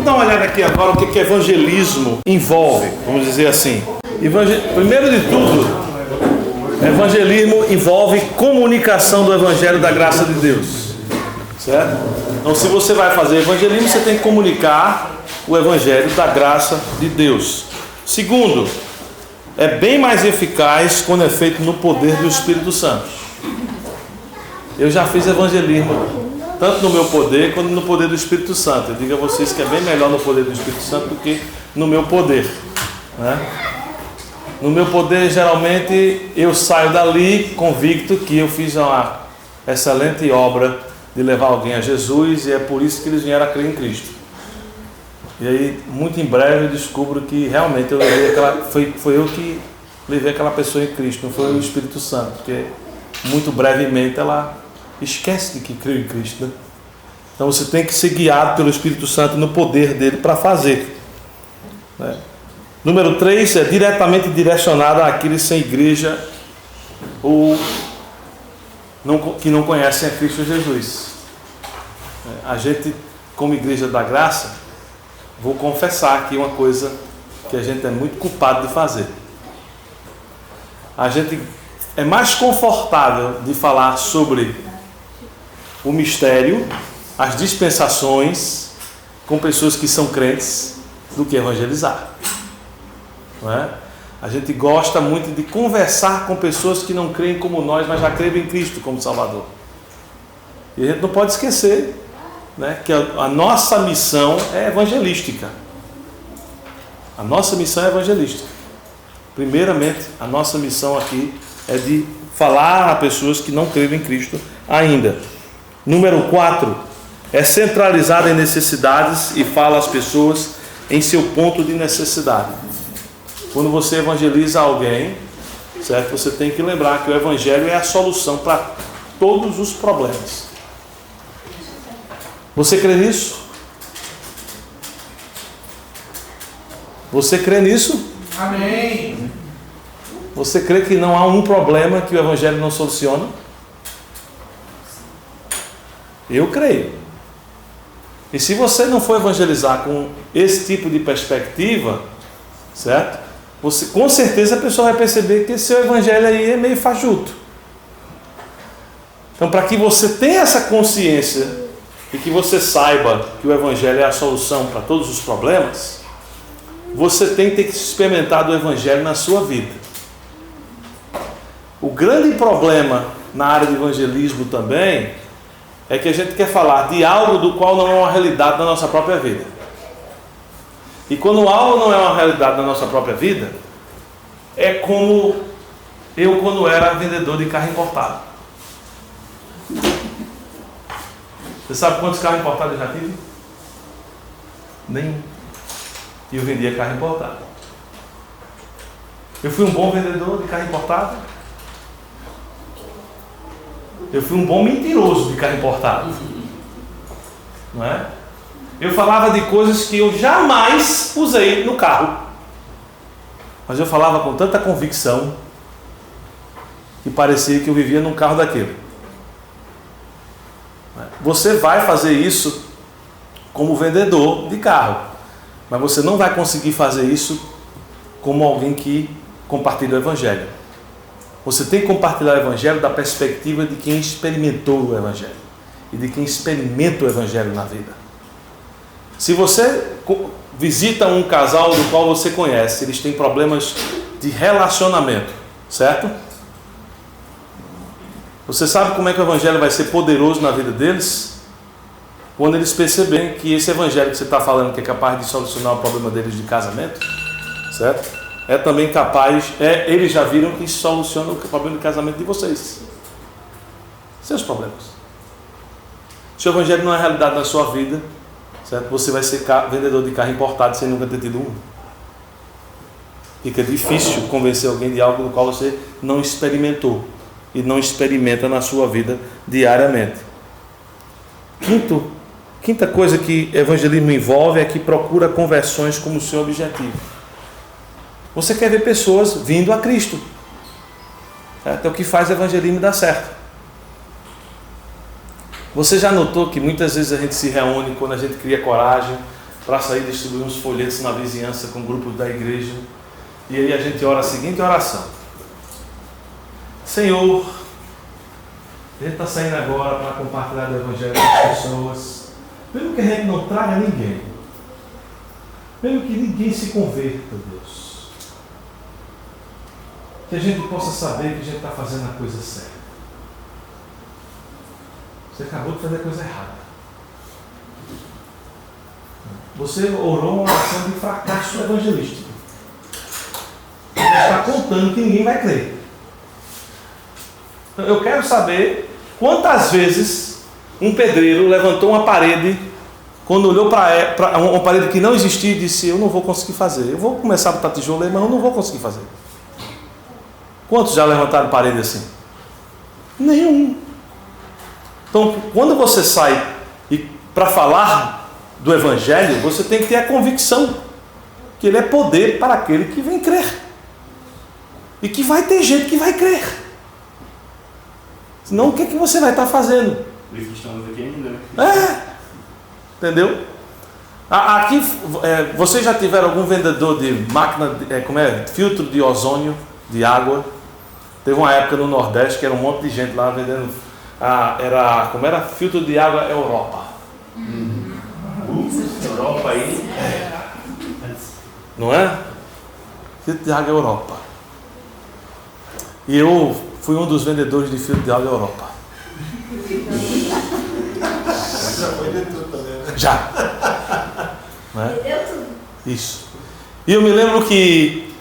Vamos dar uma olhada aqui agora o que evangelismo envolve, vamos dizer assim. Primeiro de tudo, evangelismo envolve comunicação do evangelho da graça de Deus, certo? Então, se você vai fazer evangelismo, você tem que comunicar o evangelho da graça de Deus. Segundo, é bem mais eficaz quando é feito no poder do Espírito Santo. Eu já fiz evangelismo tanto no meu poder quanto no poder do Espírito Santo. Eu digo a vocês que é bem melhor no poder do Espírito Santo do que no meu poder, né? No meu poder, geralmente, eu saio dali convicto que eu fiz uma excelente obra de levar alguém a Jesus, e é por isso que eles vieram a crer em Cristo. E aí, muito em breve, eu descubro que realmente eu levei foi eu que levei aquela pessoa em Cristo, não foi o Espírito Santo, porque muito brevemente ela esquece de que creu em Cristo, né? Então você tem que ser guiado pelo Espírito Santo no poder dele para fazer, né? Número 3, é diretamente direcionado àqueles sem igreja ou que não conhecem a Cristo Jesus. A gente, como Igreja da Graça, vou confessar aqui uma coisa que a gente é muito culpado de fazer. A gente é mais confortável de falar sobre o mistério, as dispensações, com pessoas que são crentes, do que evangelizar. Não é? A gente gosta muito de conversar com pessoas que não creem como nós, mas já creem em Cristo como Salvador. E a gente não pode esquecer, né, que a nossa missão é evangelística. A nossa missão é evangelística. Primeiramente, a nossa missão aqui é de falar a pessoas que não creem em Cristo ainda. Número 4, é centralizada em necessidades e fala às pessoas em seu ponto de necessidade. Quando você evangeliza alguém, certo? Você tem que lembrar que o evangelho é a solução para todos os problemas. Você crê nisso? Você crê nisso? Amém. Você crê que não há um problema que o evangelho não soluciona? Eu creio. E se você não for evangelizar com esse tipo de perspectiva, certo? Você, com certeza a pessoa vai perceber que esse seu evangelho aí é meio fajuto. Então, para que você tenha essa consciência e que você saiba que o evangelho é a solução para todos os problemas, você tem que ter que experimentar do evangelho na sua vida. O grande problema na área de evangelismo também é que a gente quer falar de algo do qual não é uma realidade na nossa própria vida. E quando algo não é uma realidade na nossa própria vida, é como eu quando era vendedor de carro importado. Você sabe quantos carros importados eu já tive? Nenhum. E eu vendia carro importado. Eu fui um bom vendedor de carro importado. Eu fui um bom mentiroso de carro importado. Não é? Eu falava de coisas que eu jamais usei no carro. Mas eu falava com tanta convicção que parecia que eu vivia num carro daquele. Você vai fazer isso como vendedor de carro, mas você não vai conseguir fazer isso como alguém que compartilha o evangelho. Você tem que compartilhar o evangelho da perspectiva de quem experimentou o evangelho e de quem experimenta o evangelho na vida. Se você visita um casal do qual você conhece, eles têm problemas de relacionamento, certo? Você sabe como é que o evangelho vai ser poderoso na vida deles? Quando eles perceberem que esse evangelho que você está falando, que é capaz de solucionar o problema deles de casamento, certo? É também capaz, eles já viram que isso soluciona o problema de casamento de vocês. Seus problemas. Se o evangelho não é realidade na sua vida, certo? Você vai ser vendedor de carro importado sem nunca ter tido um. Fica difícil convencer alguém de algo do qual você não experimentou e não experimenta na sua vida diariamente. Quinta coisa que evangelismo envolve é que procura conversões como seu objetivo. Você quer ver pessoas vindo a Cristo. É o que faz evangelismo dar certo. Você já notou que muitas vezes a gente se reúne quando a gente cria coragem, para sair distribuir uns folhetos na vizinhança com grupos da igreja. E aí a gente ora a seguinte oração: Senhor, a gente está saindo agora para compartilhar o Evangelho com as pessoas, mesmo que a gente não traga ninguém, mesmo que ninguém se converta, Deus, que a gente possa saber que a gente está fazendo a coisa certa. Você acabou de fazer a coisa errada. Você orou uma oração de fracasso evangelístico. Você está contando que ninguém vai crer. Então, eu quero saber quantas vezes um pedreiro levantou uma parede, quando olhou para uma parede que não existia e disse: eu não vou conseguir fazer. Eu vou começar a botar tijolo aí, mas eu não vou conseguir fazer. Quantos já levantaram parede assim? Nenhum. Então, quando você sai para falar do Evangelho, você tem que ter a convicção que ele é poder para aquele que vem crer. E que vai ter gente que vai crer. Senão, o que é que você vai estar fazendo? Por isso que estamos aqui ainda. Entendeu? Aqui, vocês já tiveram algum vendedor de máquina, filtro de ozônio, de água? Teve uma época no Nordeste que era um monte de gente lá vendendo, filtro de água Europa. Europa aí. Não é? Filtro de água Europa. E eu fui um dos vendedores de filtro de água Europa. Já foi de tudo também, né? Já. Não é? Entendeu tudo? Isso. E eu me lembro que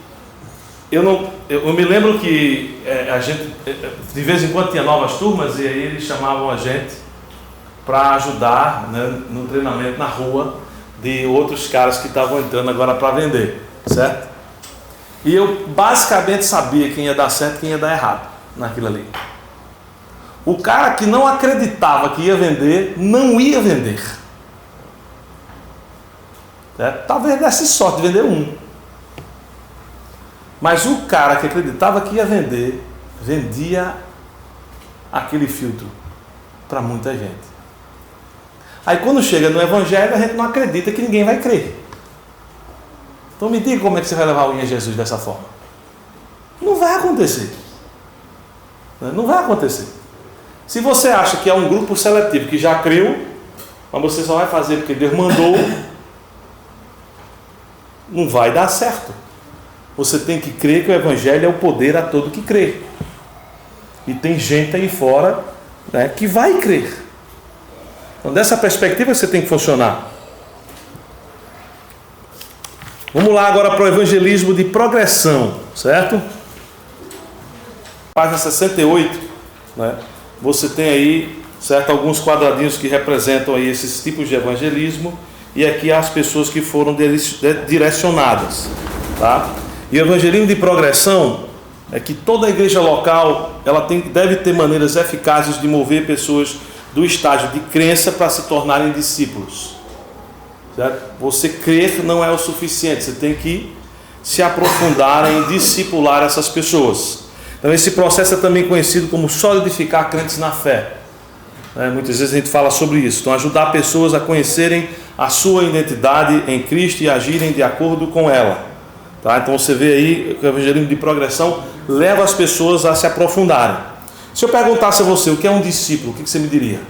a gente de vez em quando tinha novas turmas e aí eles chamavam a gente para ajudar, né, no treinamento na rua de outros caras que estavam entrando agora para vender, certo? E eu basicamente sabia quem ia dar certo e quem ia dar errado naquilo ali. O cara que não acreditava que ia vender, não ia vender. Certo? Talvez desse sorte de vender um. Mas o cara que acreditava que ia vender, vendia aquele filtro para muita gente. Aí quando chega no Evangelho, a gente não acredita que ninguém vai crer. Então me diga como é que você vai levar alguém a Jesus dessa forma. Não vai acontecer. Não vai acontecer. Se você acha que é um grupo seletivo que já creu, mas você só vai fazer porque Deus mandou, não vai dar certo. Você tem que crer que o Evangelho é o poder a todo que crê. E tem gente aí fora, né, que vai crer. Então, dessa perspectiva você tem que funcionar. Vamos lá agora para o evangelismo de progressão, certo? Página 68, né? Você tem aí, certo, alguns quadradinhos que representam aí esses tipos de evangelismo e aqui as pessoas que foram direcionadas, tá? E o evangelismo de progressão é que toda a igreja local deve ter maneiras eficazes de mover pessoas do estágio de crença para se tornarem discípulos. Certo? Você crer não é o suficiente, você tem que se aprofundar em discipular essas pessoas. Então esse processo é também conhecido como solidificar crentes na fé. Muitas vezes a gente fala sobre isso. Então ajudar pessoas a conhecerem a sua identidade em Cristo e agirem de acordo com ela. Tá? Então você vê aí que o evangelismo de progressão leva as pessoas a se aprofundarem. Se eu perguntasse a você o que é um discípulo, o que você me diria?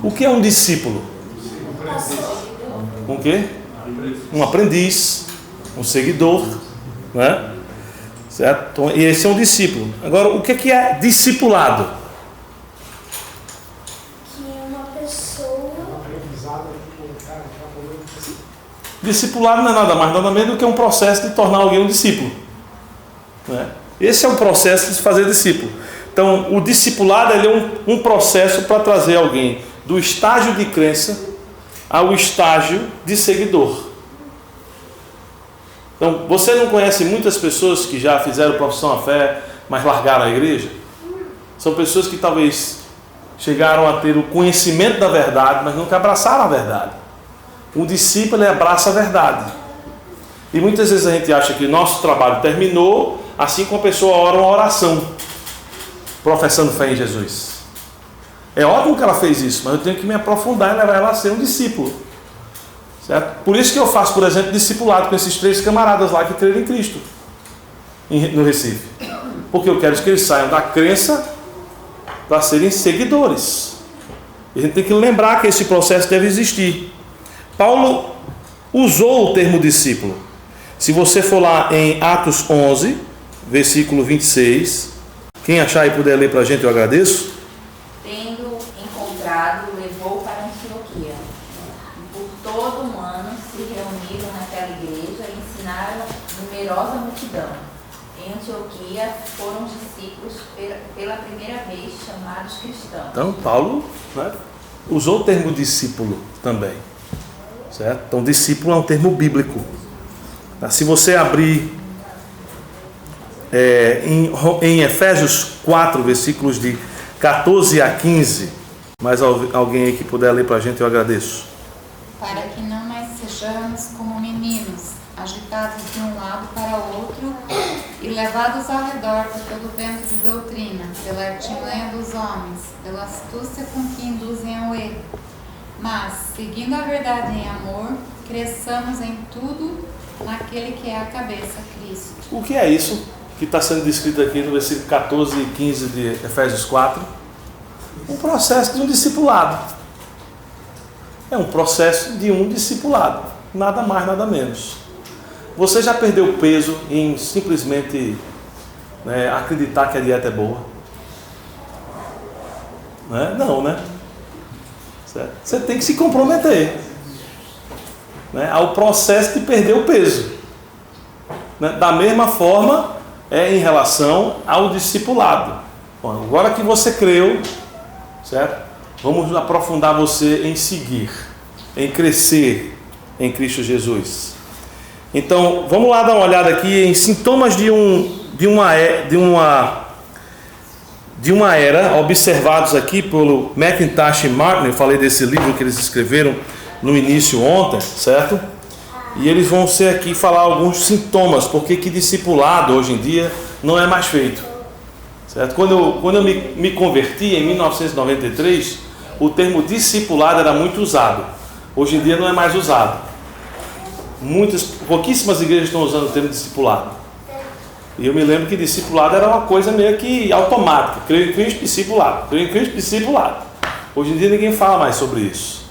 O que é um discípulo? Um quê? Um aprendiz, um seguidor, né? Certo? Então, e esse é um discípulo. Agora, o que é discipulado? Que uma pessoa... Discipulado não é nada mais, nada menos do que um processo de tornar alguém um discípulo. Né? Esse é o processo de se fazer discípulo. Então, o discipulado ele é um processo para trazer alguém do estágio de crença ao estágio de seguidor. Então, você não conhece muitas pessoas que já fizeram profissão à fé, mas largaram a igreja? São pessoas que talvez chegaram a ter o conhecimento da verdade, mas nunca abraçaram a verdade. O discípulo ele abraça a verdade. E muitas vezes a gente acha que o nosso trabalho terminou assim como a pessoa ora uma oração, professando fé em Jesus. É ótimo que ela fez isso, mas eu tenho que me aprofundar e levar ela a ser um discípulo. Certo? Por isso que eu faço, por exemplo, discipulado com esses 3 camaradas lá que creram em Cristo, no Recife. Porque eu quero que eles saiam da crença para serem seguidores. A gente tem que lembrar que esse processo deve existir. Paulo usou o termo discípulo. Se você for lá em Atos 11, versículo 26, quem achar e puder ler para a gente, eu agradeço. Tendo encontrado, levou para Antioquia. E por todo um ano se reuniram naquela igreja e ensinaram numerosa multidão. Em Antioquia foram discípulos pela primeira vez chamados cristãos. Então, Paulo, né, usou o termo discípulo também. Certo? Então, discípulo é um termo bíblico. Se você abrir em Efésios 4, versículos de 14 a 15, mais alguém aí que puder ler para a gente, eu agradeço. Para que não mais sejamos como meninos, agitados de um lado para o outro e levados ao redor por todo vento de doutrina, pela artimanha dos homens, pela astúcia com que induzem ao erro. Mas, seguindo a verdade em amor, cresçamos em tudo naquele que é a cabeça, Cristo. O que é isso que está sendo descrito aqui no versículo 14 e 15 de Efésios 4? Um processo de um discipulado. É um processo de um discipulado. Nada mais, nada menos. Você já perdeu peso em simplesmente acreditar que a dieta é boa? Não, né? Certo? Você tem que se comprometer ao processo de perder o peso. Da mesma forma, em relação ao discipulado. Bom, agora que você creu, certo? Vamos aprofundar você em seguir, em crescer em Cristo Jesus. Então, vamos lá dar uma olhada aqui em sintomas de uma era, observados aqui pelo McIntosh e Martin. Eu falei desse livro que eles escreveram no início ontem, certo? E eles vão ser aqui falar alguns sintomas, porque que discipulado hoje em dia não é mais feito. Certo? Quando eu me converti em 1993, o termo discipulado era muito usado. Hoje em dia não é mais usado. Pouquíssimas igrejas estão usando o termo discipulado. E eu me lembro que discipulado era uma coisa meio que automática. Creio em Cristo, discipulado. Creio em Cristo, discipulado. Hoje em dia ninguém fala mais sobre isso.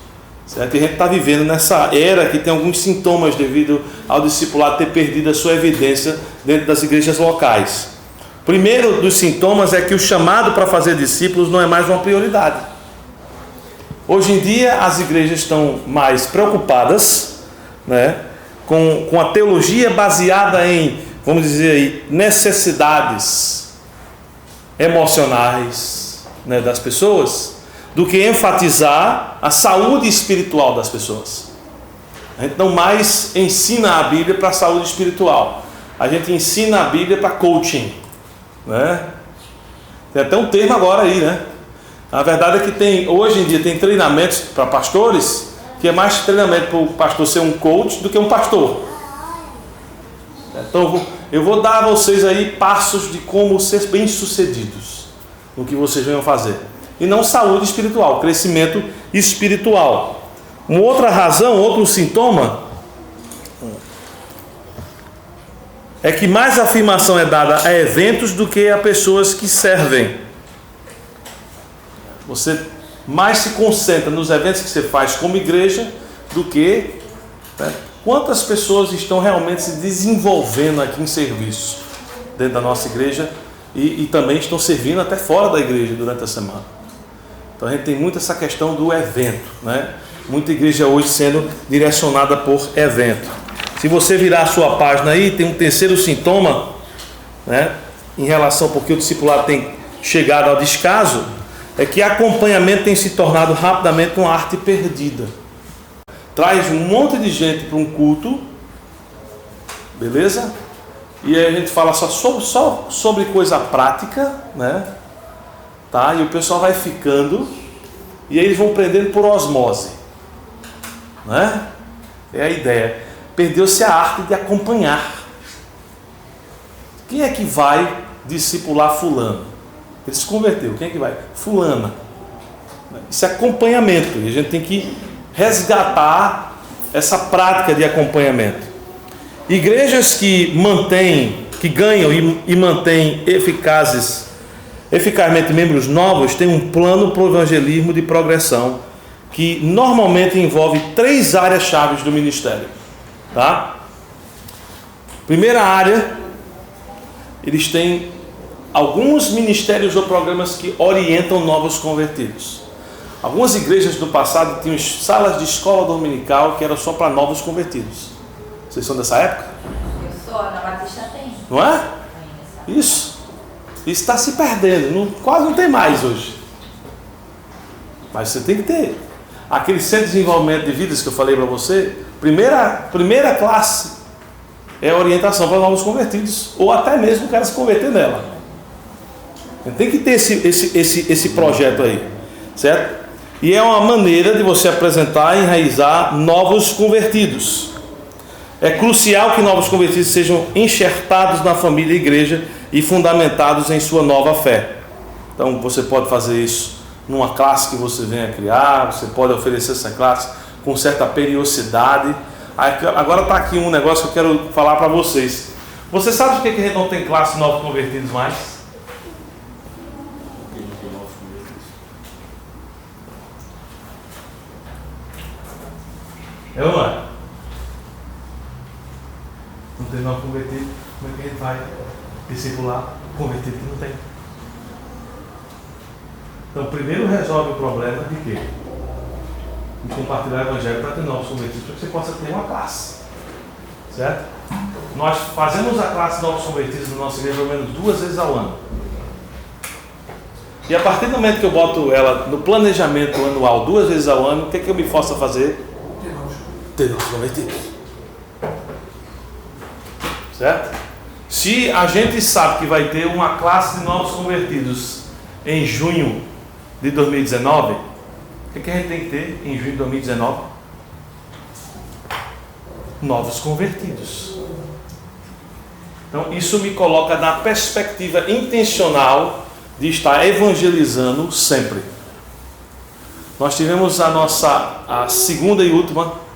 Certo? E a gente está vivendo nessa era que tem alguns sintomas devido ao discipulado ter perdido a sua evidência dentro das igrejas locais. Primeiro dos sintomas é que o chamado para fazer discípulos não é mais uma prioridade. Hoje em dia as igrejas estão mais preocupadas, com a teologia baseada em, vamos dizer aí, necessidades emocionais das pessoas, do que enfatizar a saúde espiritual das pessoas. A gente não mais ensina a Bíblia para a saúde espiritual. A gente ensina a Bíblia para coaching. Tem até um termo agora aí, A verdade é que hoje em dia tem treinamentos para pastores, que é mais treinamento para o pastor ser um coach do que um pastor. Então eu vou dar a vocês aí passos de como ser bem-sucedidos no que vocês venham fazer. E não saúde espiritual, crescimento espiritual. Uma outra razão, outro sintoma, é que mais afirmação é dada a eventos do que a pessoas que servem. Você mais se concentra nos eventos que você faz como igreja do que quantas pessoas estão realmente se desenvolvendo aqui em serviço dentro da nossa igreja e também estão servindo até fora da igreja durante a semana. Então a gente tem muito essa questão do evento, Muita igreja hoje sendo direcionada por evento. Se você virar a sua página aí, tem um terceiro sintoma, em relação porque o discipulado tem chegado ao descaso, é que acompanhamento tem se tornado rapidamente uma arte perdida. Traz um monte de gente para um culto, beleza? E aí a gente fala só sobre coisa prática, Tá? E o pessoal vai ficando, e aí eles vão prendendo por osmose. É a ideia. Perdeu-se a arte de acompanhar. Quem é que vai discipular fulano? Ele se converteu. Quem é que vai? Fulana. Isso é acompanhamento, e a gente tem que resgatar essa prática de acompanhamento. Igrejas que ganham e mantêm eficazmente membros novos têm um plano para o evangelismo de progressão, que normalmente envolve 3 áreas-chave do ministério. Tá? Primeira área, eles têm alguns ministérios ou programas que orientam novos convertidos. Algumas igrejas do passado tinham salas de escola dominical que eram só para novos convertidos. Vocês são dessa época? Eu sou, na Batista tem. Não é? Isso está se perdendo, quase não tem mais hoje. Mas você tem que ter. Aquele centro de desenvolvimento de vidas que eu falei para você, primeira classe é a orientação para novos convertidos, ou até mesmo o cara se converter nela. Tem que ter esse projeto aí, certo? E é uma maneira de você apresentar e enraizar novos convertidos. É crucial que novos convertidos sejam enxertados na família e igreja e fundamentados em sua nova fé. Então você pode fazer isso numa classe que você venha criar, você pode oferecer essa classe com certa periodicidade. Agora está aqui um negócio que eu quero falar para vocês. Você sabe por que a gente não tem classe de novos convertidos mais? É ou não é? Não tem novo convertido, como é que a gente vai discipular convertido que não tem? Então, primeiro resolve o problema de quê? De compartilhar o evangelho para ter novos convertidos, para que você possa ter uma classe. Certo? Nós fazemos a classe de novos convertidos na nossa igreja pelo menos 2 vezes ao ano. E a partir do momento que eu boto ela no planejamento anual 2 vezes ao ano, o que é que eu me forço a fazer? Ter novos convertidos. Certo? Se a gente sabe que vai ter uma classe de novos convertidos em junho de 2019, o que a gente tem que ter em junho de 2019? Novos convertidos. Então isso me coloca na perspectiva intencional de estar evangelizando sempre. Nós tivemos a segunda e última,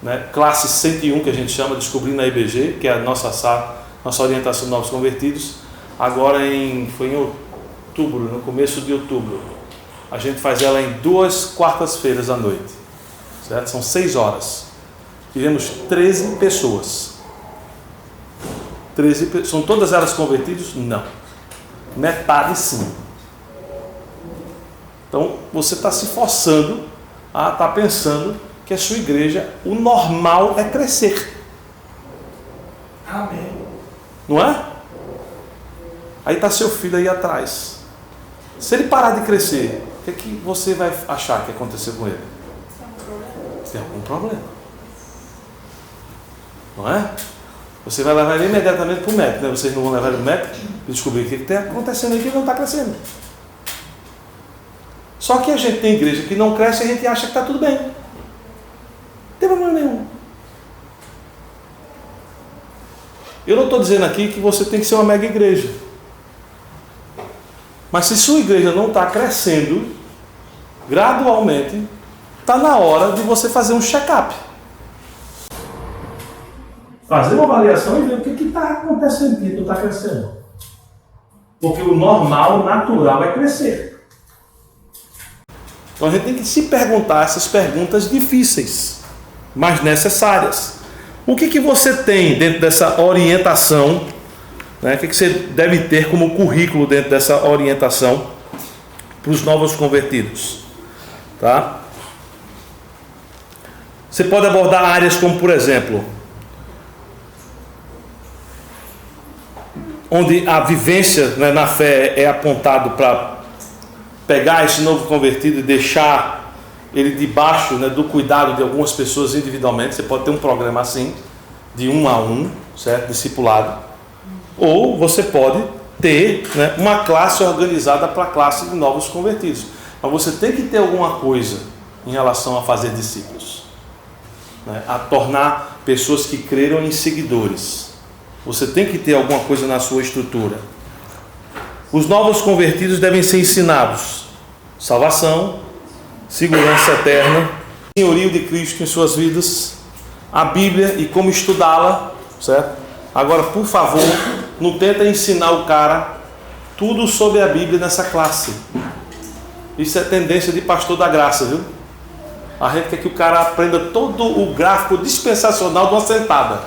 né, classe 101, que a gente chama, descobrindo a IBG, que é a nossa orientação de novos convertidos. Agora foi em outubro, no começo de outubro. A gente faz ela em 2 quartas-feiras à noite, certo? São 6 horas. Tivemos 13 pessoas. São todas elas convertidas? Não. Metade sim. Então você está se forçando a estar pensando que a sua igreja, o normal é crescer. Amém. Não é? Aí está seu filho aí atrás. Se ele parar de crescer, o que é que você vai achar que aconteceu com ele? Tem algum problema. Não é? Você vai levar ele imediatamente para o médico, né? Vocês não vão levar ele para o médico e descobrir o que está acontecendo aí, que ele não está crescendo. Só que a gente tem igreja que não cresce e a gente acha que está tudo bem. Não tem problema nenhum. Eu não estou dizendo aqui que você tem que ser uma mega igreja. Mas se sua igreja não está crescendo, gradualmente, está na hora de você fazer um check-up. Fazer uma avaliação e ver o que está acontecendo, que não está crescendo. Porque o normal, o natural é crescer. Então a gente tem que se perguntar essas perguntas difíceis, mas necessárias. O que você tem dentro dessa orientação, né? O que você deve ter como currículo dentro dessa orientação para os novos convertidos? Tá? Você pode abordar áreas como, por exemplo, onde a vivência, né, na fé é apontado para pegar esse novo convertido e deixar ele debaixo, né, do cuidado de algumas pessoas individualmente. Você pode ter um programa assim, de 1 a 1, certo? Discipulado. Ou você pode ter, né, uma classe organizada para a classe de novos convertidos. Mas você tem que ter alguma coisa em relação a fazer discípulos, né, a tornar pessoas que creram em seguidores. Você tem que ter alguma coisa na sua estrutura. Os novos convertidos devem ser ensinados, salvação, segurança eterna, senhorio de Cristo em suas vidas, a Bíblia e como estudá-la, certo? Agora, por favor, não tenta ensinar o cara tudo sobre a Bíblia nessa classe. Isso é tendência de pastor da graça, viu? A gente quer que o cara aprenda todo o gráfico dispensacional de uma sentada.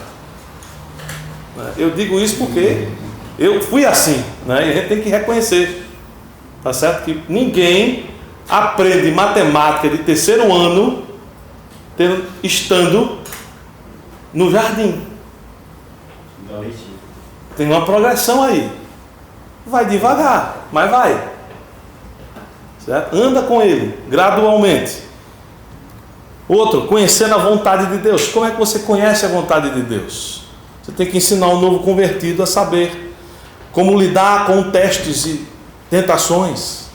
Eu digo isso porque eu fui assim, né? E a gente tem que reconhecer, tá certo? Que ninguém aprende matemática de terceiro ano estando no jardim. Tem uma progressão aí. Vai devagar, mas vai. Certo? Anda com ele, gradualmente. Outro, conhecendo a vontade de Deus. Como é que você conhece a vontade de Deus? Você tem que ensinar o novo convertido a saber como lidar com testes e tentações.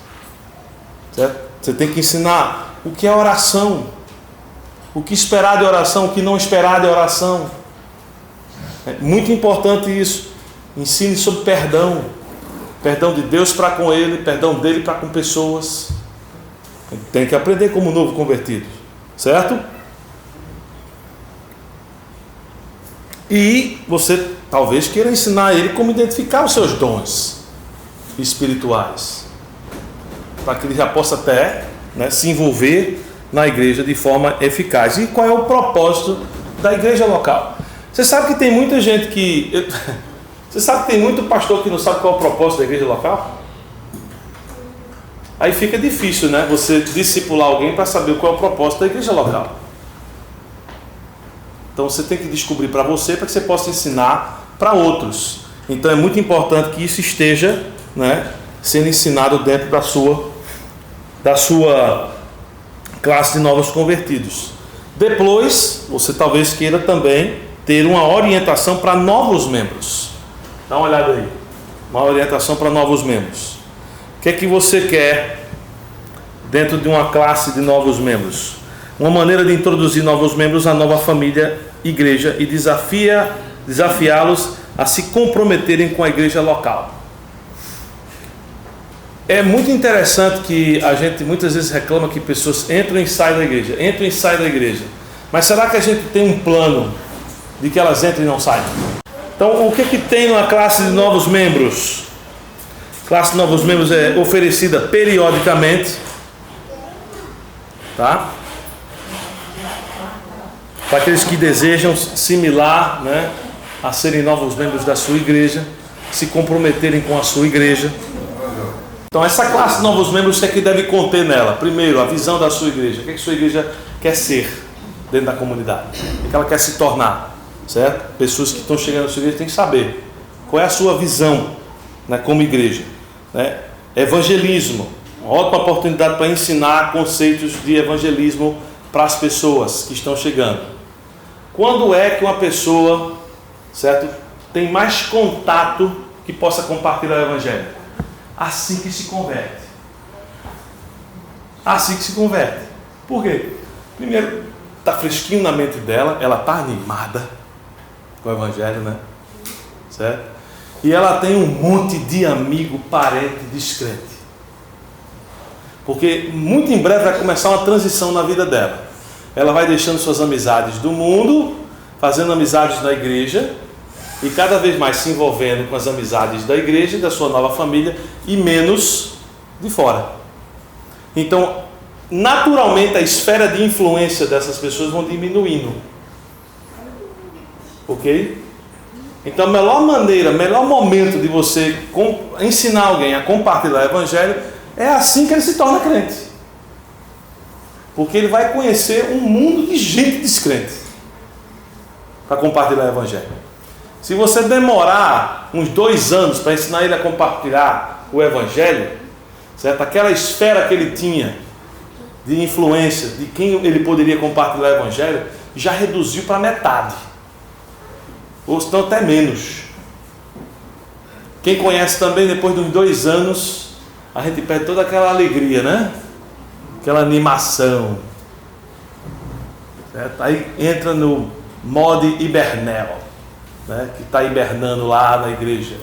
Certo? Você tem que ensinar o que é oração, o que esperar de oração, o que não esperar de oração. É muito importante isso. Ensine sobre perdão. Perdão de Deus para com ele, perdão dele para com pessoas. Tem que aprender como novo convertido, certo? E você talvez queira ensinar ele como identificar os seus dons espirituais, para que ele já possa até, né, se envolver na igreja de forma eficaz. E qual é o propósito da igreja local? Você sabe que tem muita gente que... Você sabe que tem muito pastor que não sabe qual é o propósito da igreja local? Aí fica difícil, né? Você discipular alguém para saber qual é o propósito da igreja local. Então você tem que descobrir para você, para que você possa ensinar para outros. Então é muito importante que isso esteja, né, sendo ensinado dentro da sua classe de novos convertidos. Depois, você talvez queira também ter uma orientação para novos membros. Dá uma olhada aí. Uma orientação para novos membros. O que é que você quer dentro de uma classe de novos membros? Uma maneira de introduzir novos membros à nova família, igreja, e desafiá-los a se comprometerem com a igreja local. É muito interessante que a gente muitas vezes reclama que pessoas entram e saem da igreja. Mas será que a gente tem um plano de que elas entrem e não saiam? Então, o que tem numa classe de novos membros? A classe de novos membros é oferecida periodicamente, tá? Para aqueles que desejam similar, né, a serem novos membros da sua igreja, se comprometerem com a sua igreja. Então, essa classe de novos membros, o que é que deve conter nela? Primeiro, a visão da sua igreja. O que é que sua igreja quer ser dentro da comunidade? O que ela quer se tornar? Certo? Pessoas que estão chegando na sua igreja têm que saber qual é a sua visão, né, como igreja, né? Evangelismo, uma ótima oportunidade para ensinar conceitos de evangelismo para as pessoas que estão chegando. Quando é que uma pessoa, certo, tem mais contato que possa compartilhar o evangelho? Assim que se converte. Assim que se converte. Por quê? Primeiro, está fresquinho na mente dela, ela está animada com o evangelho, né? Certo? E ela tem um monte de amigo, parente, descrente. Porque muito em breve vai começar uma transição na vida dela. Ela vai deixando suas amizades do mundo, fazendo amizades na igreja, e cada vez mais se envolvendo com as amizades da igreja e da sua nova família, e menos de fora. Então, naturalmente, a esfera de influência dessas pessoas vão diminuindo. Ok? Então, a melhor maneira, melhor momento de você ensinar alguém a compartilhar o evangelho é assim que ele se torna crente. Porque ele vai conhecer um mundo de gente descrente para compartilhar o evangelho. Se você demorar uns 2 anos para ensinar ele a compartilhar o evangelho, certo? Aquela esfera que ele tinha de influência, de quem ele poderia compartilhar o evangelho, já reduziu para metade. Ou então até menos. Quem conhece também, depois de uns 2 anos, a gente perde toda aquela alegria, né? Aquela animação. Certo? Aí entra no modo hibernel, né? Que está hibernando lá na igreja.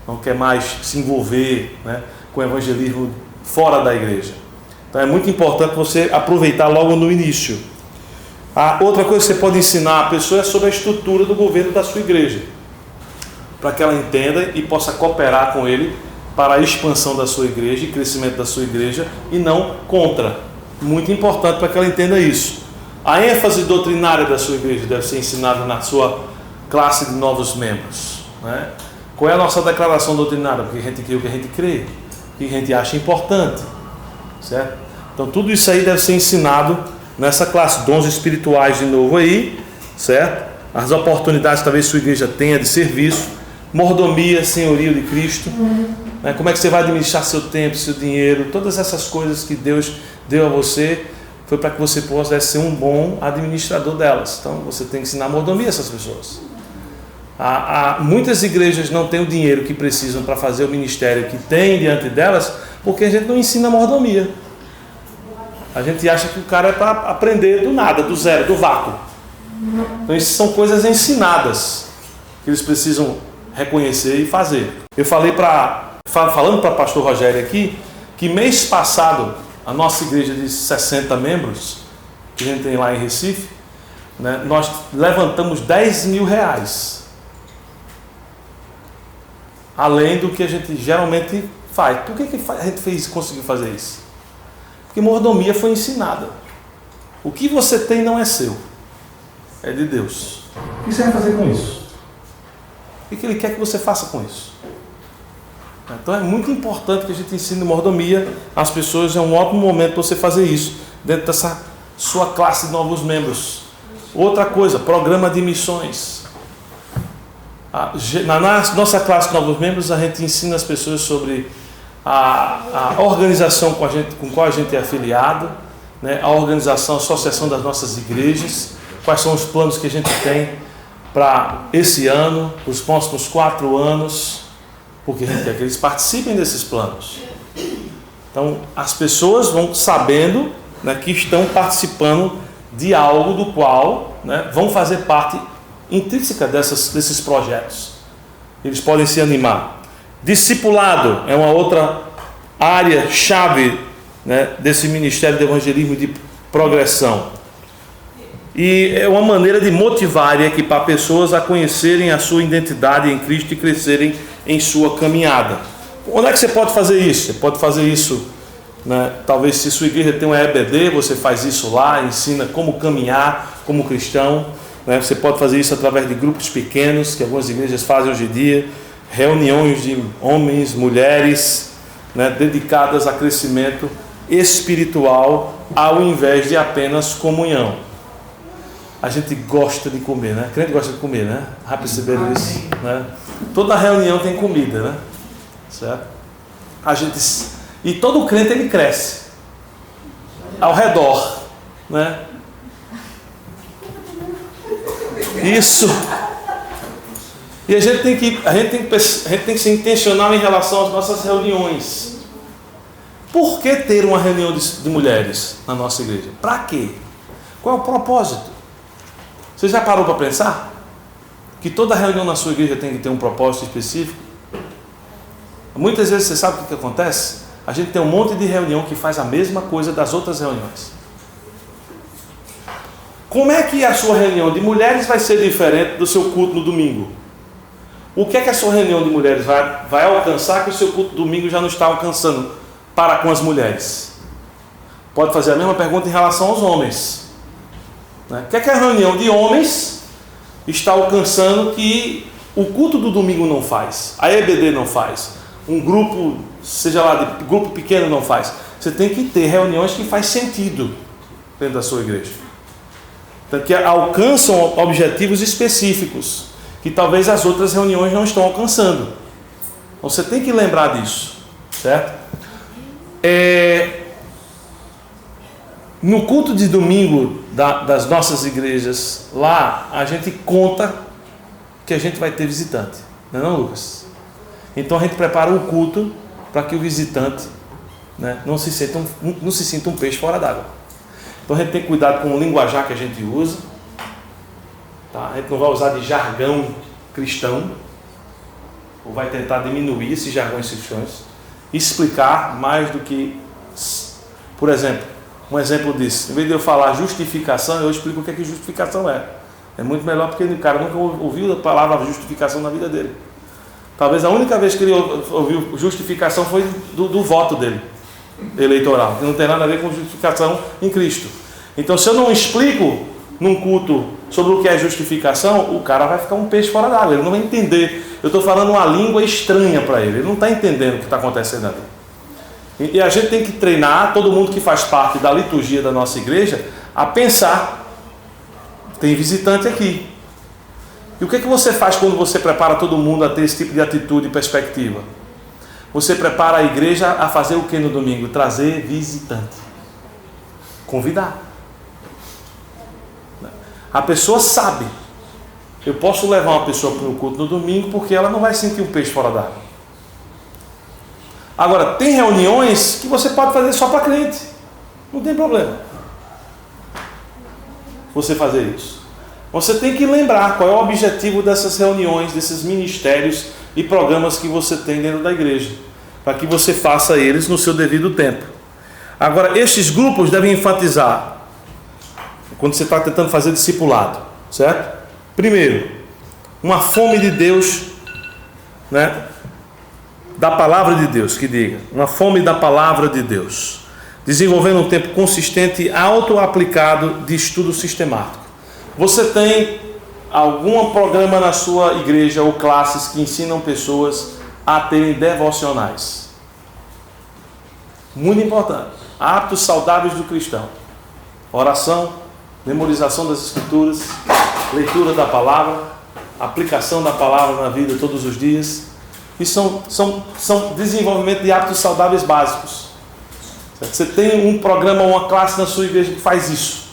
Não quer mais se envolver, né, com o evangelismo fora da igreja. Então é muito importante você aproveitar logo no início. A outra coisa que você pode ensinar a pessoa é sobre a estrutura do governo da sua igreja, para que ela entenda e possa cooperar com ele para a expansão da sua igreja e crescimento da sua igreja, e não contra. Muito importante para que ela entenda isso. A ênfase doutrinária da sua igreja deve ser ensinada na sua classe de novos membros, né? Qual é a nossa declaração doutrinária? Porque a gente crê o que a gente crê, o que a gente acha importante, certo? Então tudo isso aí deve ser ensinado nessa classe. Dons espirituais de novo aí, certo? As oportunidades que talvez sua igreja tenha de serviço, mordomia, senhorio de Cristo, né? Como é que você vai administrar seu tempo, seu dinheiro, todas essas coisas que Deus deu a você, foi para que você possa ser um bom administrador delas. Então você tem que ensinar mordomia a essas pessoas. Muitas igrejas não têm o dinheiro que precisam para fazer o ministério que tem diante delas, porque a gente não ensina mordomia. A gente acha que o cara é para aprender do nada, do zero, do vácuo. Então isso são coisas ensinadas que eles precisam reconhecer e fazer. Eu falei falando para o pastor Rogério aqui, que mês passado a nossa igreja de 60 membros, que a gente tem lá em Recife, né, nós levantamos 10 mil reais. Além do que a gente geralmente faz. Por que a gente conseguiu fazer isso? Porque mordomia foi ensinada. O que você tem não é seu, é de Deus. O que você vai fazer com isso? O que Ele quer que você faça com isso? Então é muito importante que a gente ensine mordomia às pessoas. É um ótimo momento para você fazer isso dentro dessa sua classe de novos membros. Outra coisa, programa de missões. Na nossa classe de novos membros, a gente ensina as pessoas sobre a organização com qual a gente é afiliado, né? A organização, a associação das nossas igrejas, quais são os planos que a gente tem para esse ano, os próximos 4 anos, porque a gente quer que eles participem desses planos. Então, as pessoas vão sabendo, né, que estão participando de algo do qual, né, vão fazer parte intrínseca desses projetos. Eles podem se animar. Discipulado é uma outra área chave, né, desse ministério de evangelismo e de progressão. E é uma maneira de motivar e equipar pessoas a conhecerem a sua identidade em Cristo e crescerem em sua caminhada. Onde é que você pode fazer isso? Você pode fazer isso, né? Talvez se sua igreja tem uma EBD, você faz isso lá, ensina como caminhar como cristão, né? Você pode fazer isso através de grupos pequenos, que algumas igrejas fazem hoje em dia, reuniões de homens, mulheres, né, dedicadas a crescimento espiritual, ao invés de apenas comunhão. A gente gosta de comer, né? Crente gosta de comer, né? Já perceberam isso? Né? Toda reunião tem comida, né? Certo? E todo crente ele cresce ao redor, né? Isso. E a gente tem que ser intencional em relação às nossas reuniões. Por que ter uma reunião de mulheres na nossa igreja? Para quê? Qual é o propósito? Você já parou para pensar que toda reunião na sua igreja tem que ter um propósito específico? Muitas vezes você sabe o que acontece? A gente tem um monte de reunião que faz a mesma coisa das outras reuniões. Como é que a sua reunião de mulheres vai ser diferente do seu culto no domingo? O que é que a sua reunião de mulheres vai alcançar que o seu culto domingo já não está alcançando para com as mulheres? Pode fazer a mesma pergunta em relação aos homens. O que é que a reunião de homens está alcançando que o culto do domingo não faz? A EBD não faz? Um grupo, seja lá, de grupo pequeno não faz? Você tem que ter reuniões que faz sentido dentro da sua igreja. Então, que alcançam objetivos específicos, que talvez as outras reuniões não estão alcançando. Então você tem que lembrar disso, certo? No culto de domingo das nossas igrejas, lá a gente conta que a gente vai ter visitante, não é não, Lucas? Então a gente prepara o culto para que o visitante, né, não se sinta um peixe fora d'água. Então a gente tem que cuidar com o linguajar que a gente usa, tá? A gente não vai usar de jargão cristão, ou vai tentar diminuir esses jargões cristãos. explicar mais do que, por exemplo, um exemplo disso. Em vez de eu falar justificação, eu explico o que justificação é. É muito melhor porque o cara nunca ouviu a palavra justificação na vida dele. Talvez a única vez que ele ouviu justificação foi do voto dele, eleitoral, que não tem nada a ver com justificação em Cristo. Então, se eu não explico num culto sobre o que é justificação, o cara vai ficar um peixe fora d'água, ele não vai entender. Eu estou falando uma língua estranha para ele não está entendendo o que está acontecendo ali. E a gente tem que treinar todo mundo que faz parte da liturgia da nossa igreja a pensar. Tem visitante aqui. E o que você faz quando você prepara todo mundo a ter esse tipo de atitude e perspectiva? Você prepara a igreja a fazer o que no domingo? Trazer visitante. Convidar. A pessoa sabe. Eu posso levar uma pessoa para o culto no domingo porque ela não vai sentir um peixe fora d'água. Agora, tem reuniões que você pode fazer só para crente. Não tem problema você fazer isso. Você tem que lembrar qual é o objetivo dessas reuniões, desses ministérios e programas que você tem dentro da igreja, para que você faça eles no seu devido tempo. Agora, estes grupos devem enfatizar, quando você está tentando fazer discipulado, certo? Primeiro, uma fome de Deus, né? Da palavra de Deus, que diga, uma fome da palavra de Deus, desenvolvendo um tempo consistente e auto-aplicado de estudo sistemático. Você tem algum programa na sua igreja ou classes que ensinam pessoas a terem devocionais? Muito importante. Hábitos saudáveis do cristão. Oração, memorização das escrituras, leitura da palavra, aplicação da palavra na vida todos os dias. Isso são desenvolvimento de hábitos saudáveis básicos. Você tem um programa ou uma classe na sua igreja que faz isso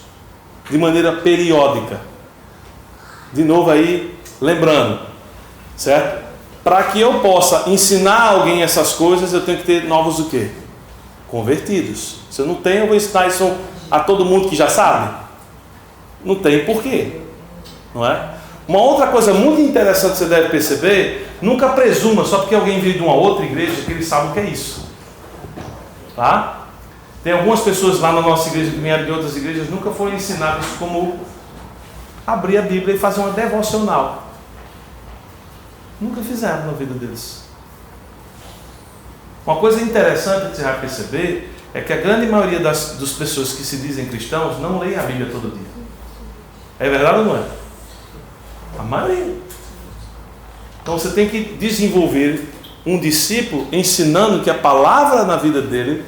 de maneira periódica. De novo aí, lembrando, certo? Para que eu possa ensinar alguém essas coisas, eu tenho que ter novos o quê? Convertidos. Se eu não tenho, eu vou ensinar isso a todo mundo que já sabe? Não tem porquê, não é? Uma outra coisa muito interessante que você deve perceber, nunca presuma só porque alguém veio de uma outra igreja que ele sabe o que é isso. Tá? Tem algumas pessoas lá na nossa igreja que vieram de outras igrejas, nunca foram ensinadas como abrir a Bíblia e fazer uma devocional. Nunca fizeram na vida deles. Uma coisa interessante que você vai perceber é que a grande maioria das pessoas que se dizem cristãos não leem a Bíblia todo dia. É verdade ou não é? A maioria. Então você tem que desenvolver um discípulo ensinando que a palavra na vida dele,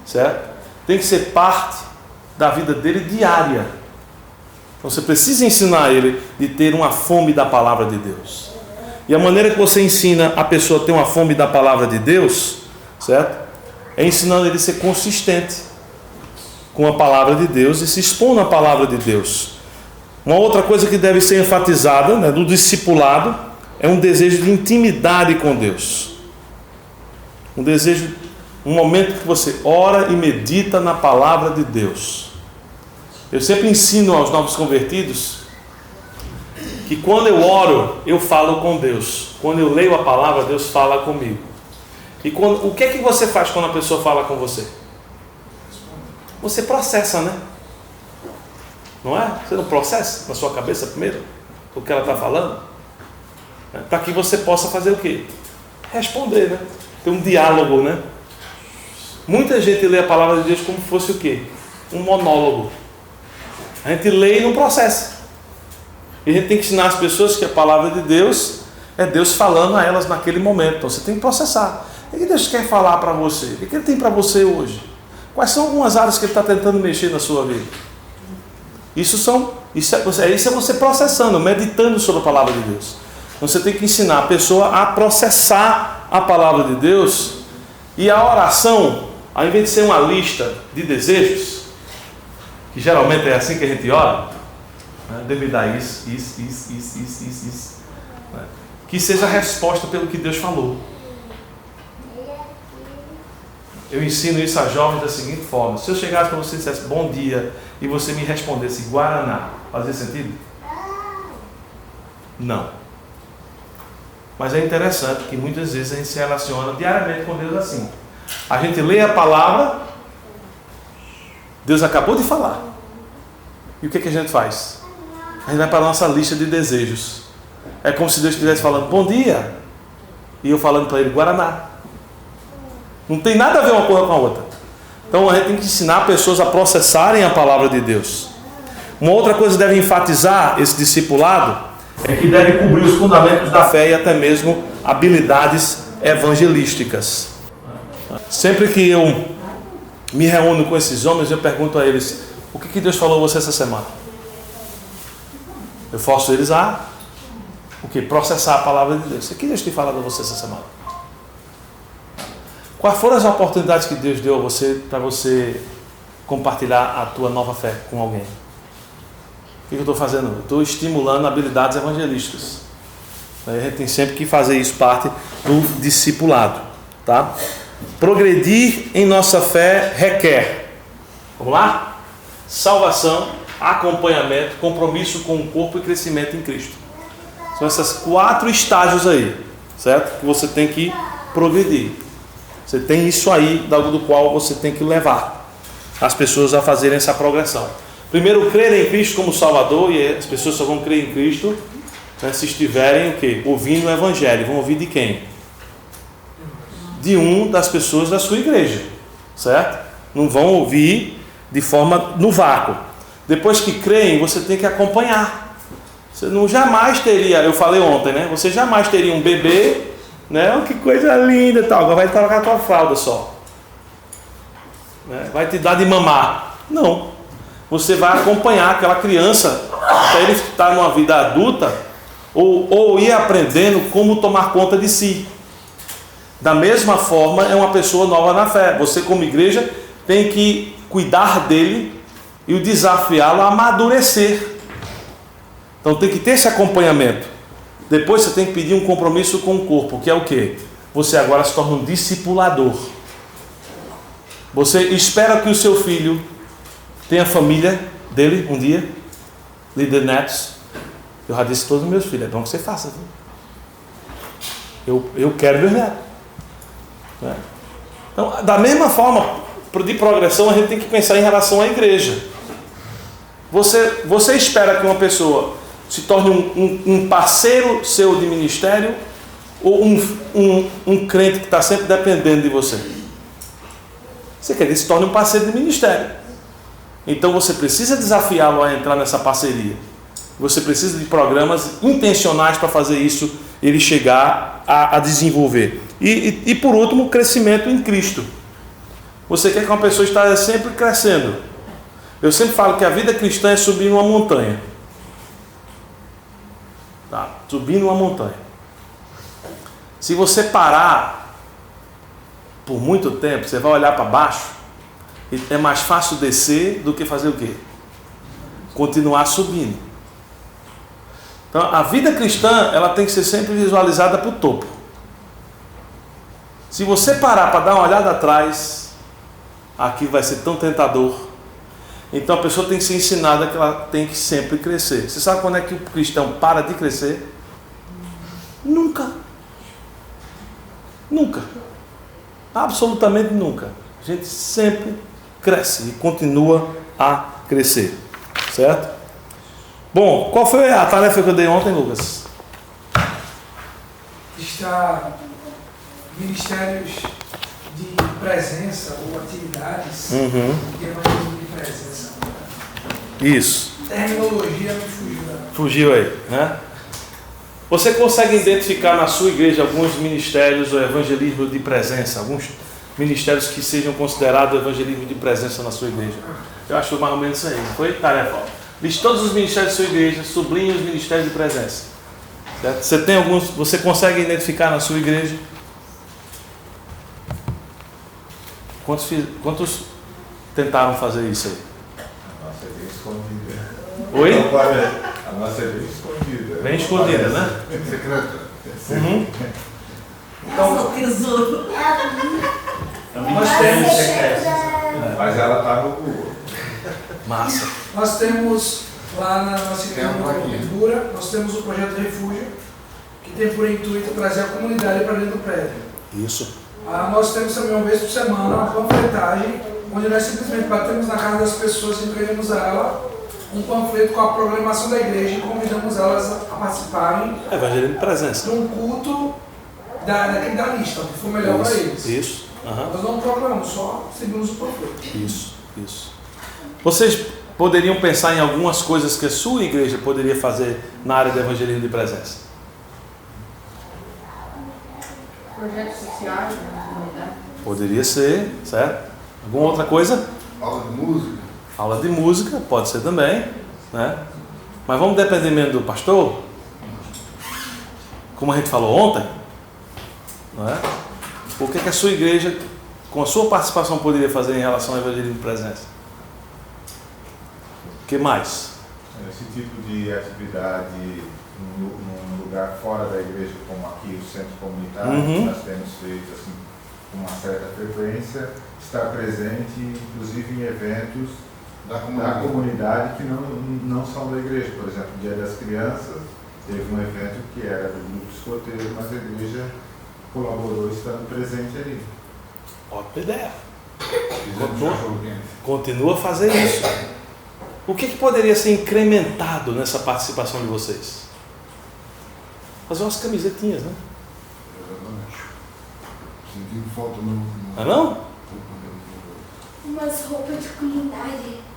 certo? Tem que ser parte da vida dele diária. Então você precisa ensinar ele de ter uma fome da palavra de Deus. E a maneira que você ensina a pessoa a ter uma fome da palavra de Deus, certo? É ensinando ele a ser consistente com a palavra de Deus e se expor na palavra de Deus. Uma outra coisa que deve ser enfatizada, né, no discipulado é um desejo de intimidade com Deus. Um desejo, um momento que você ora e medita na palavra de Deus. Eu sempre ensino aos novos convertidos que quando eu oro, eu falo com Deus. Quando eu leio a palavra, Deus fala comigo. E o que é que você faz quando a pessoa fala com você? Você processa, né? Não é? Você não processa na sua cabeça primeiro o que ela está falando? Para que você possa fazer o quê? Responder, né? Ter um diálogo, né? Muita gente lê a palavra de Deus como se fosse o quê? Um monólogo. A gente lê e não processa. E a gente tem que ensinar as pessoas que a palavra de Deus é Deus falando a elas naquele momento. Então você tem que processar. O que Deus quer falar para você? O que Ele tem para você hoje? Quais são algumas áreas que Ele está tentando mexer na sua vida? Isso é você processando, meditando sobre a palavra de Deus. Você tem que ensinar a pessoa a processar a palavra de Deus. E a oração, ao invés de ser uma lista de desejos, que geralmente é assim que a gente ora, né? Deus me dá isso, né? Que seja a resposta pelo que Deus falou. Eu ensino isso a jovens da seguinte forma: se eu chegasse para você e dissesse bom dia e você me respondesse Guaraná, fazia sentido? Não. Mas é interessante que muitas vezes a gente se relaciona diariamente com Deus assim. A gente lê a palavra, Deus acabou de falar. E o que a gente faz? A gente vai para a nossa lista de desejos. É como se Deus estivesse falando, bom dia. E eu falando para ele, Guaraná. Não tem nada a ver uma coisa com a outra. Então a gente tem que ensinar pessoas a processarem a palavra de Deus. Uma outra coisa que deve enfatizar esse discipulado é que deve cobrir os fundamentos da fé e até mesmo habilidades evangelísticas. Sempre que eu me reúno com esses homens, eu pergunto a eles, o que Deus falou a você essa semana? Eu forço eles a processar a palavra de Deus. O que Deus tem falado a você essa semana? Quais foram as oportunidades que Deus deu a você para você compartilhar a tua nova fé com alguém? O que eu estou fazendo? Eu estou estimulando habilidades evangelísticas. A gente tem sempre que fazer isso parte do discipulado, tá? Progredir em nossa fé requer, vamos lá? Salvação, acompanhamento, compromisso com o corpo e crescimento em Cristo. São esses 4 estágios aí, certo? Que você tem que progredir. Você tem isso aí, do qual você tem que levar as pessoas a fazerem essa progressão. Primeiro, crer em Cristo como Salvador, e as pessoas só vão crer em Cristo, né, se estiverem ouvindo o Evangelho. Vão ouvir de quem? De das pessoas da sua igreja, certo? Não vão ouvir de forma no vácuo. Depois que creem, você tem que acompanhar. Você não jamais teria, eu falei ontem, né? Você jamais teria um bebê, né? Oh, que coisa linda e tal. Agora vai colocar a tua fralda só, né? Vai te dar de mamar. Não. Você vai acompanhar aquela criança até ele estar numa vida adulta ou ir aprendendo como tomar conta de si. Da mesma forma, é uma pessoa nova na fé. Você, como igreja, tem que cuidar dele e o desafiá-lo a amadurecer. Então tem que ter esse acompanhamento. Depois você tem que pedir um compromisso com o corpo, que é o quê? Você agora se torna um discipulador. Você espera que o seu filho tenha a família dele um dia, líder netos. Eu já disse a todos os meus filhos, é bom que você faça. Eu quero meus netos. Então, da mesma forma, de progressão, a gente tem que pensar em relação à igreja. Você espera que uma pessoa se torne um parceiro seu de ministério ou um crente que está sempre dependendo de você? Você quer que ele se torne um parceiro de ministério. Então você precisa desafiá-lo a entrar nessa parceria. Você precisa de programas intencionais para fazer isso, ele chegar a desenvolver. E por último, crescimento em Cristo. Você quer que uma pessoa esteja sempre crescendo. Eu sempre falo que a vida cristã é subir uma montanha. Tá? Subir uma montanha. Se você parar por muito tempo, você vai olhar para baixo, e é mais fácil descer do que fazer o quê? Continuar subindo. Então, a vida cristã, ela tem que ser sempre visualizada para o topo. Se você parar para dar uma olhada atrás, aquilo vai ser tão tentador. Então a pessoa tem que ser ensinada que ela tem que sempre crescer. Você sabe quando é que o cristão para de crescer? Nunca. Nunca. Absolutamente nunca. A gente sempre cresce e continua a crescer. Certo? Bom, qual foi a tarefa que eu dei ontem, Lucas? Está ministérios de presença ou atividades de evangelismo de presença. Isso. Terminologia me fugiu. Fugiu aí, né? Você consegue identificar na sua igreja alguns ministérios ou evangelismo de presença? Alguns ministérios que sejam considerados evangelismo de presença na sua igreja? Eu acho que foi mais ou menos isso aí, não foi? Tarefa. Liste todos os ministérios da sua igreja, sublinhe os ministérios de presença. Certo? Você tem alguns, você consegue identificar na sua igreja? Quantos tentaram fazer isso aí? A nossa é bem escondida. Oi? A nossa é bem escondida. Bem escondida, né? Secreta. Então, Nós temos secretos. Mas ela está no Google. Massa. nós temos lá na nossa igreja Tem um de aqui. cultura, nós temos o projeto Refúgio, que tem por intuito trazer a comunidade para dentro do prédio. Isso. Nós temos também uma vez por semana uma panfletagem, onde nós simplesmente batemos na casa das pessoas e entregamos a ela um panfleto com a programação da igreja e convidamos elas a participarem Evangelismo de presença. de um culto daquele da lista, que for melhor para eles. Isso. Aham. Nós não proclamamos, só seguimos o panfleto. Isso. Vocês poderiam pensar em algumas coisas que a sua igreja poderia fazer na área do evangelismo de presença? Projetos sociais na comunidade. Poderia ser, certo? Alguma outra coisa? Aula de música. Aula de música, pode ser também, né? Mas vamos depender mesmo do pastor? Como a gente falou ontem, não é? O que a sua igreja, com a sua participação, poderia fazer em relação ao evangelismo de presença? O que mais? Esse tipo de atividade num lugar fora da igreja, como aqui o centro comunitário, que nós temos feito assim, com uma certa frequência, estar presente, inclusive em eventos da comunidade que não são da igreja. Por exemplo, o Dia das Crianças, teve um evento que era do grupo escoteiro, mas a igreja colaborou estando presente ali. Ótima ideia. Continua a fazer isso. O que poderia ser incrementado nessa participação de vocês? Fazer umas camisetinhas, né? Sentindo falta no. Ah, não? Umas roupas de culinária.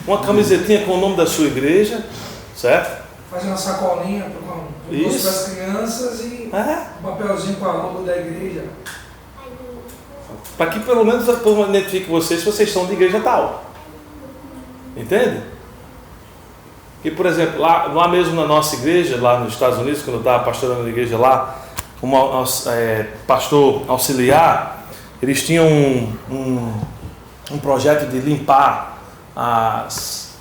Uma camisetinha com o nome da sua igreja, certo? Fazer uma sacolinha para as crianças e um papelzinho com a logo da igreja. Para que pelo menos a turma identifique vocês se vocês são de igreja tal. Entende? Que, por exemplo, lá mesmo na nossa igreja, lá nos Estados Unidos, quando eu estava pastorando na igreja lá, como pastor auxiliar, eles tinham um projeto de limpar as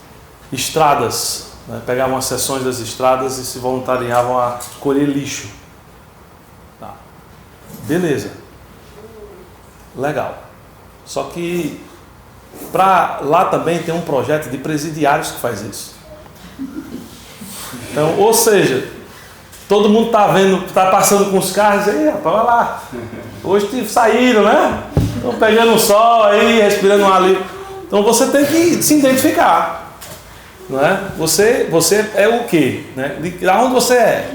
estradas, né? Pegavam as seções das estradas e se voluntariavam a colher lixo. Tá. Beleza. Legal. Só que lá também tem um projeto de presidiários que faz isso. Então, ou seja, todo mundo está passando com os carros e rapaz, vai lá. Hoje saíram, né? Estão pegando o sol aí, respirando um ar livre. Então você tem que se identificar. Não é? Você é o quê? Né? De onde você é?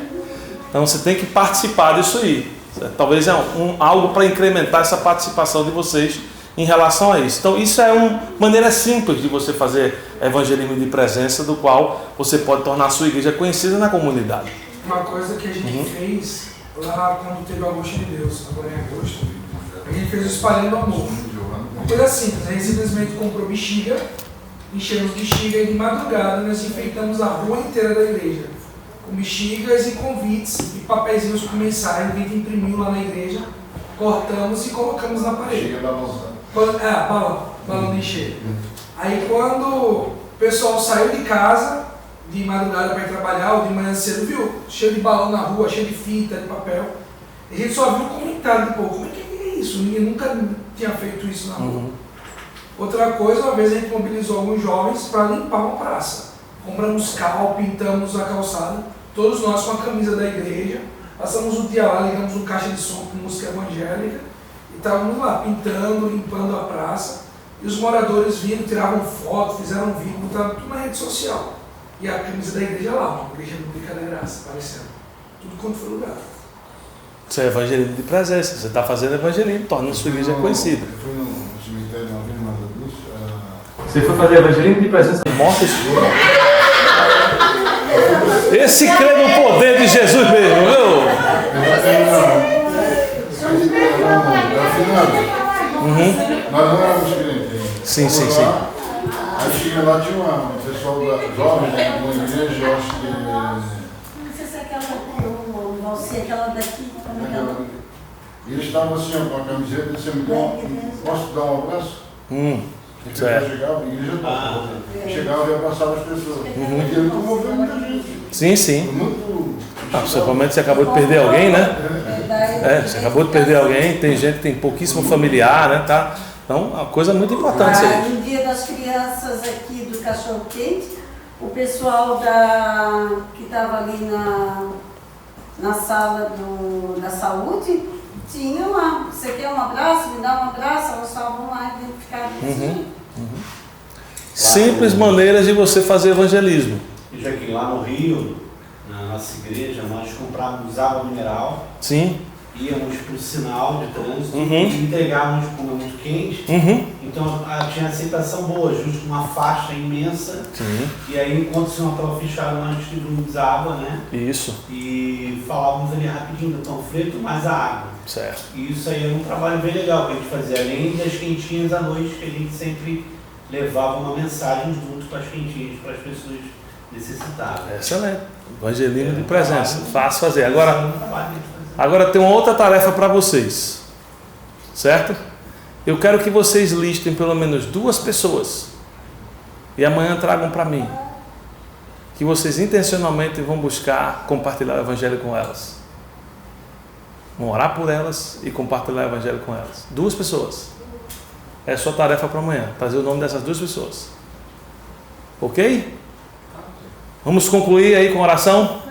Então você tem que participar disso aí. Talvez algo para incrementar essa participação de vocês em relação a isso. Então isso é uma maneira simples de você fazer evangelismo de presença, do qual você pode tornar a sua igreja conhecida na comunidade. Uma coisa que a gente fez lá quando teve o Agosto de Deus, agora em agosto, a gente fez o Espalhando Amor. Uma coisa simples, a gente simplesmente comprou bexiga, enchemos bexiga e de madrugada nós enfeitamos a rua inteira da igreja com bexigas e convites e papeizinhos com mensagem que a gente imprimiu lá na igreja, cortamos e colocamos na parede. Balão de encher. Aí quando o pessoal saiu de casa, de madrugada para ir trabalhar, ou de manhã cedo, viu? Cheio de balão na rua, cheio de fita, de papel. A gente só viu comentário de povo, como é que é isso? Ninguém nunca tinha feito isso na rua. Outra coisa, uma vez a gente mobilizou alguns jovens para limpar uma praça. Compramos cal, pintamos a calçada, todos nós com a camisa da igreja, passamos o dia lá, ligamos um caixa de som com música evangélica, e estávamos lá pintando, limpando a praça, e os moradores viram, tiravam foto, fizeram vídeo, botaram tudo na rede social. E a camisa da igreja lá, uma igreja pública da graça, aparecendo. Tudo quanto foi lugar. Isso é evangelismo de presença. Você está fazendo evangelismo, torna a sua igreja conhecida. Eu fui no cemitério uma vez, nada disso. Você foi fazer evangelismo de presença de mortos? Esse crê no poder de Jesus mesmo, viu? Nós não éramos crentes. Sim. Aí cheguei lá, tinha um pessoal jovem da igreja, eu acho que. Não sei se é aquela, não sei aquela daqui. E eles estavam assim, ó, com a camiseta, e disseram, posso dar um abraço? Certo. Chegava, a igreja chegava e abraçava as pessoas. E ele comoveu muita gente. Sim. Muito. Principalmente você acabou de perder alguém, né? Você acabou de perder alguém, tem gente que tem pouquíssimo familiar, né? Tá? Então, uma coisa muito importante isso aí. No dia das crianças aqui do Cachorro Quente, o pessoal que estava ali na sala da saúde, tinha lá, você quer um abraço, me dá um abraço, elas só vão lá identificar isso. Simples maneiras de você fazer evangelismo. E já que lá no Rio, na nossa igreja, nós comprávamos água mineral. Sim. Íamos para o sinal de trânsito e entregávamos como é muito quente. Então tinha aceitação boa, justo com uma faixa imensa. Sim. E aí, enquanto o senhor estava fechado, nós distribuímos água, né? Isso. E falávamos ali rapidinho do pão frito mais a água. Certo. E isso aí era um trabalho bem legal que a gente fazia, além das quentinhas à noite, que a gente sempre levava uma mensagem junto com as quentinhas para as pessoas necessitadas. Excelente. Evangelismo de presença. Fácil fazer. Agora tem uma outra tarefa para vocês. Certo? Eu quero que vocês listem pelo menos 2 pessoas. E amanhã tragam para mim. Que vocês intencionalmente vão buscar compartilhar o evangelho com elas. Vão orar por elas e compartilhar o evangelho com elas. 2 pessoas. É a sua tarefa para amanhã. Trazer o nome dessas 2 pessoas. Ok? Vamos concluir aí com oração?